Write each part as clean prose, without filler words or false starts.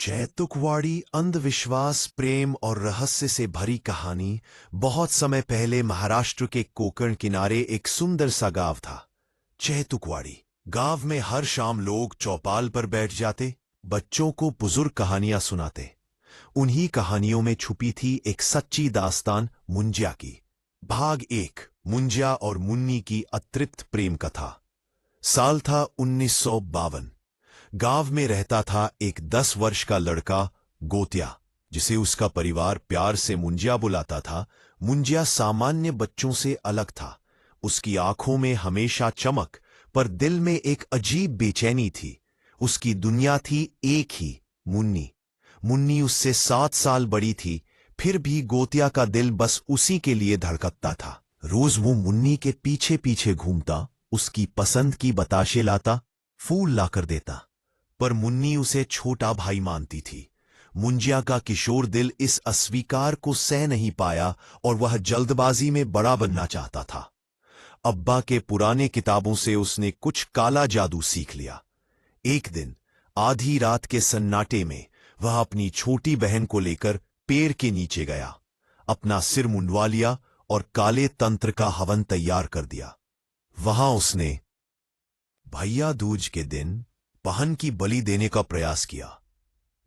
चैतुकवाड़ी अंधविश्वास, प्रेम और रहस्य से भरी कहानी। बहुत समय पहले महाराष्ट्र के कोकण किनारे एक सुंदर सा गांव था, चैतुकवाड़ी। गांव में हर शाम लोग चौपाल पर बैठ जाते, बच्चों को बुजुर्ग कहानियां सुनाते। उन्हीं कहानियों में छुपी थी एक सच्ची दास्तान, मुंजिया की। भाग 1, मुंजिया और मुन्नी की अतृप्त प्रेम कथा। साल था 1952। गांव में रहता था एक 10 वर्ष का लड़का, गोतिया, जिसे उसका परिवार प्यार से मुंजिया बुलाता था। मुंजिया सामान्य बच्चों से अलग था। उसकी आंखों में हमेशा चमक, पर दिल में एक अजीब बेचैनी थी। उसकी दुनिया थी एक ही, मुन्नी। मुन्नी उससे 7 साल बड़ी थी, फिर भी गोतिया का दिल बस उसी के लिए धड़कता था। रोज वो मुन्नी के पीछे पीछे घूमता, उसकी पसंद की बताशे लाता, फूल लाकर देता। पर मुन्नी उसे छोटा भाई मानती थी। मुंजिया का किशोर दिल इस अस्वीकार को सह नहीं पाया और वह जल्दबाजी में बड़ा बनना चाहता था। अब्बा के पुराने किताबों से उसने कुछ काला जादू सीख लिया। एक दिन आधी रात के सन्नाटे में वह अपनी छोटी बहन को लेकर पेड़ के नीचे गया, अपना सिर मुंडवा लिया और काले तंत्र का हवन तैयार कर दिया। वहां उसने भैया दूज के दिन बहन की बलि देने का प्रयास किया।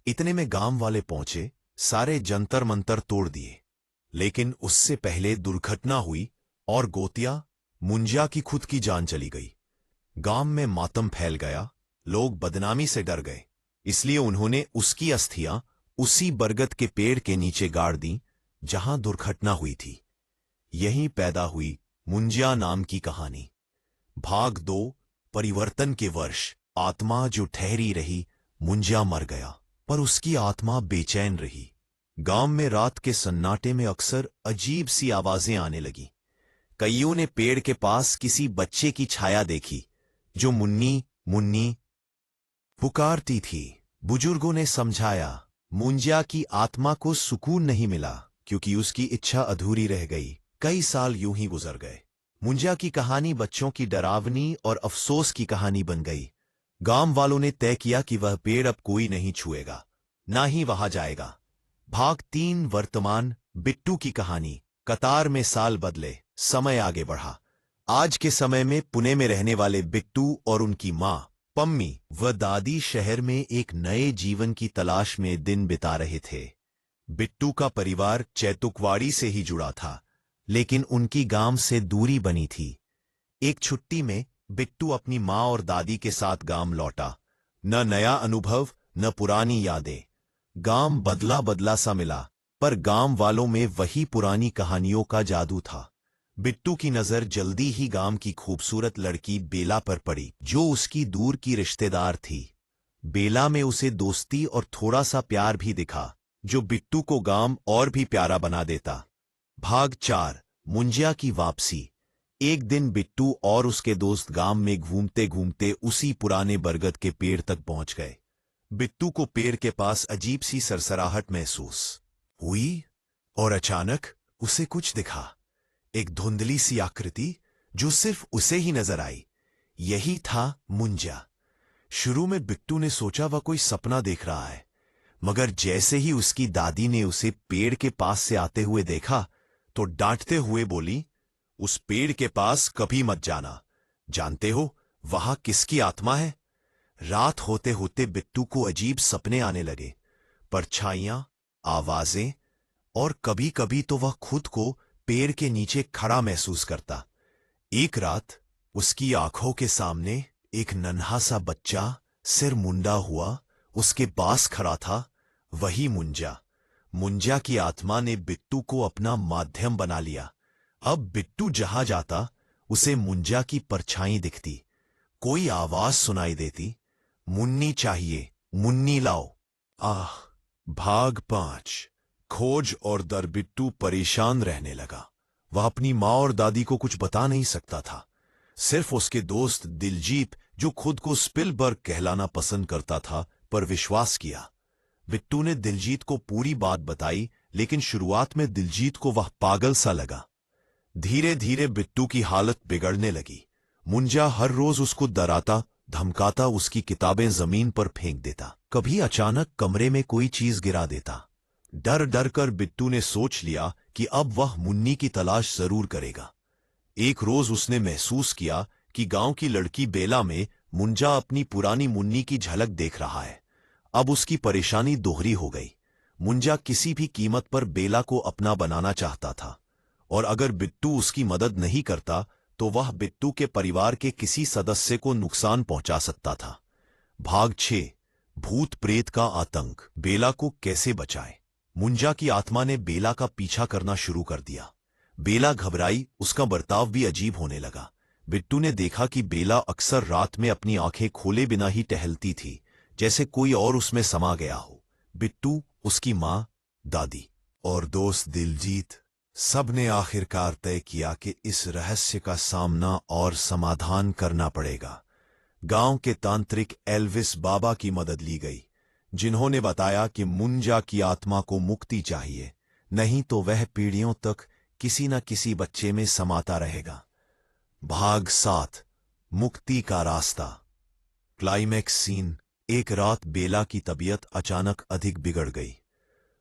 इतने में गांव वाले पहुंचे, सारे जंतर मंतर तोड़ दिए। लेकिन उससे पहले दुर्घटना हुई और गोतिया, मुंजिया की खुद की जान चली गई। गांव में मातम फैल गया, लोग बदनामी से डर गए। इसलिए उन्होंने उसकी अस्थियां उसी बरगद के पेड़ के नीचे गाड़ दी जहां दुर्घटना हुई थी। यहीं पैदा हुई मुंजिया नाम की कहानी। भाग 2, परिवर्तन के वर्ष। आत्मा जो ठहरी रही, मुंजिया मर गया, पर उसकी आत्मा बेचैन रही। गांव में रात के सन्नाटे में अक्सर अजीब सी आवाजें आने लगी। कईयों ने पेड़ के पास किसी बच्चे की छाया देखी, जो मुन्नी मुन्नी पुकारती थी। बुजुर्गों ने समझाया, मुंजिया की आत्मा को सुकून नहीं मिला क्योंकि उसकी इच्छा अधूरी रह गई। कई साल यूं ही गुजर गए। मुंजिया की कहानी बच्चों की डरावनी और अफसोस की कहानी बन गई। गांव वालों ने तय किया कि वह पेड़ अब कोई नहीं छुएगा, ना ही वहां जाएगा। भाग 3, वर्तमान। बिट्टू की कहानी। कतार में साल बदले, समय आगे बढ़ा। आज के समय में पुणे में रहने वाले बिट्टू और उनकी मां पम्मी व दादी शहर में एक नए जीवन की तलाश में दिन बिता रहे थे। बिट्टू का परिवार चैतुकवाड़ी से ही जुड़ा था, लेकिन उनकी गांव से दूरी बनी थी। एक छुट्टी में बिट्टू अपनी मां और दादी के साथ गांव लौटा। न नया अनुभव, न पुरानी यादें। गांव बदला बदला सा मिला, पर गांव वालों में वही पुरानी कहानियों का जादू था। बिट्टू की नजर जल्दी ही गांव की खूबसूरत लड़की बेला पर पड़ी, जो उसकी दूर की रिश्तेदार थी। बेला में उसे दोस्ती और थोड़ा सा प्यार भी दिखा, जो बिट्टू को गांव और भी प्यारा बना देता। भाग 4, मुंजिया की वापसी। एक दिन बिट्टू और उसके दोस्त गांव में घूमते घूमते उसी पुराने बरगद के पेड़ तक पहुंच गए। बिट्टू को पेड़ के पास अजीब सी सरसराहट महसूस हुई और अचानक उसे कुछ दिखा। एक धुंधली सी आकृति जो सिर्फ उसे ही नजर आई। यही था मुंजिया। शुरू में बिट्टू ने सोचा वह कोई सपना देख रहा है, मगर जैसे ही उसकी दादी ने उसे पेड़ के पास से आते हुए देखा तो डांटते हुए बोली, उस पेड़ के पास कभी मत जाना। जानते हो वहां किसकी आत्मा है? रात होते होते बिट्टू को अजीब सपने आने लगे, परछाइयां, आवाजें, और कभी कभी तो वह खुद को पेड़ के नीचे खड़ा महसूस करता। एक रात उसकी आंखों के सामने एक नन्हा सा बच्चा, सिर मुंडा हुआ, उसके पास खड़ा था। वही मुंजिया। मुंजिया की आत्मा ने बिट्टू को अपना माध्यम बना लिया। अब बिट्टू जहां जाता उसे मुंजिया की परछाई दिखती, कोई आवाज सुनाई देती, मुन्नी चाहिए, मुन्नी लाओ। आह। भाग 5, खोज और दर। बिट्टू परेशान रहने लगा। वह अपनी मां और दादी को कुछ बता नहीं सकता था। सिर्फ उसके दोस्त दिलजीत, जो खुद को स्पिलबर्ग कहलाना पसंद करता था, पर विश्वास किया। बिट्टू ने दिलजीत को पूरी बात बताई, लेकिन शुरुआत में दिलजीत को वह पागल सा लगा। धीरे धीरे बिट्टू की हालत बिगड़ने लगी। मुंजिया हर रोज उसको डराता, धमकाता, उसकी किताबें जमीन पर फेंक देता, कभी अचानक कमरे में कोई चीज गिरा देता। डर डर कर बिट्टू ने सोच लिया कि अब वह मुन्नी की तलाश जरूर करेगा। एक रोज उसने महसूस किया कि गांव की लड़की बेला में मुंजा अपनी पुरानी मुन्नी की झलक देख रहा है। अब उसकी परेशानी दोहरी हो गई। मुंजा किसी भी कीमत पर बेला को अपना बनाना चाहता था, और अगर बिट्टू उसकी मदद नहीं करता तो वह बिट्टू के परिवार के किसी सदस्य को नुकसान पहुंचा सकता था। भाग 6, भूत प्रेत का आतंक। बेला को कैसे बचाए। मुंजा की आत्मा ने बेला का पीछा करना शुरू कर दिया। बेला घबराई, उसका बर्ताव भी अजीब होने लगा। बिट्टू ने देखा कि बेला अक्सर रात में अपनी आंखें खोले बिना ही टहलती थी, जैसे कोई और उसमें समा गया हो। बिट्टू, उसकी माँ, दादी और दोस्त दिलजीत, सब ने आखिरकार तय किया कि इस रहस्य का सामना और समाधान करना पड़ेगा। गांव के तांत्रिक एल्विस बाबा की मदद ली गई, जिन्होंने बताया कि मुंजा की आत्मा को मुक्ति चाहिए, नहीं तो वह पीढ़ियों तक किसी न किसी बच्चे में समाता रहेगा। भाग 7, मुक्ति का रास्ता। Climax scene. एक रात बेला की तबीयत अचानक अधिक बिगड़ गई।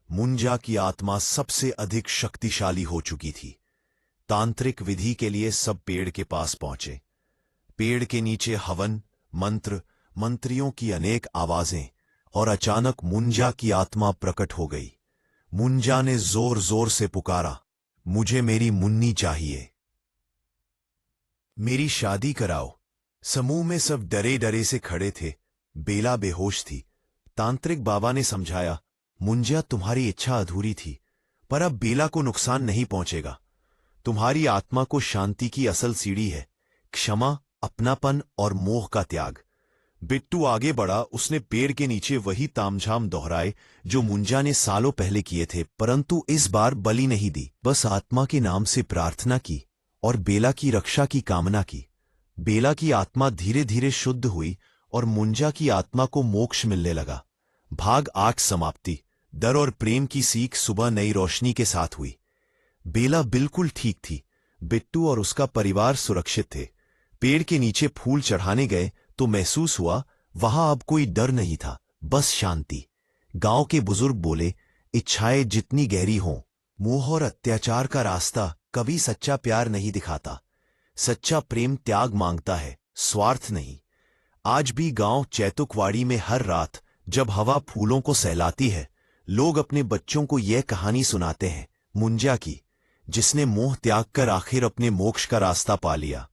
मुंजा की आत्मा सबसे अधिक शक्तिशाली हो चुकी थी। तांत्रिक विधि के लिए सब पेड़ के पास पहुंचे। पेड़ के नीचे हवन, मंत्र, मंत्रियों की अनेक आवाजें, और अचानक मुंजा की आत्मा प्रकट हो गई। मुंजा ने जोर जोर से पुकारा, मुझे मेरी मुन्नी चाहिए, मेरी शादी कराओ। समूह में सब डरे डरे से खड़े थे। बेला बेहोश थी। तांत्रिक बाबा ने समझाया, मुंजा, तुम्हारी इच्छा अधूरी थी, पर अब बेला को नुकसान नहीं पहुंचेगा। तुम्हारी आत्मा को शांति की असल सीढ़ी है क्षमा, अपनापन और मोह का त्याग। बिट्टू आगे बढ़ा। उसने पेड़ के नीचे वही तामझाम दोहराए जो मुंजा ने सालों पहले किए थे, परंतु इस बार बलि नहीं दी, बस आत्मा के नाम से प्रार्थना की और बेला की रक्षा की कामना की। बेला की आत्मा धीरे धीरे शुद्ध हुई और मुंजा की आत्मा को मोक्ष मिलने लगा। भाग 8, समाप्ति। डर और प्रेम की सीख सुबह नई रोशनी के साथ हुई। बेला बिल्कुल ठीक थी। बिट्टू और उसका परिवार सुरक्षित थे। पेड़ के नीचे फूल चढ़ाने गए तो महसूस हुआ वहां अब कोई डर नहीं था, बस शांति। गांव के बुजुर्ग बोले, इच्छाएं जितनी गहरी हों, मोह और अत्याचार का रास्ता कभी सच्चा प्यार नहीं दिखाता। सच्चा प्रेम त्याग मांगता है, स्वार्थ नहीं। आज भी गांव चैतुकवाड़ी में हर रात जब हवा फूलों को सहलाती है, लोग अपने बच्चों को यह कहानी सुनाते हैं, मुंजा की, जिसने मोह त्याग कर आखिर अपने मोक्ष का रास्ता पा लिया।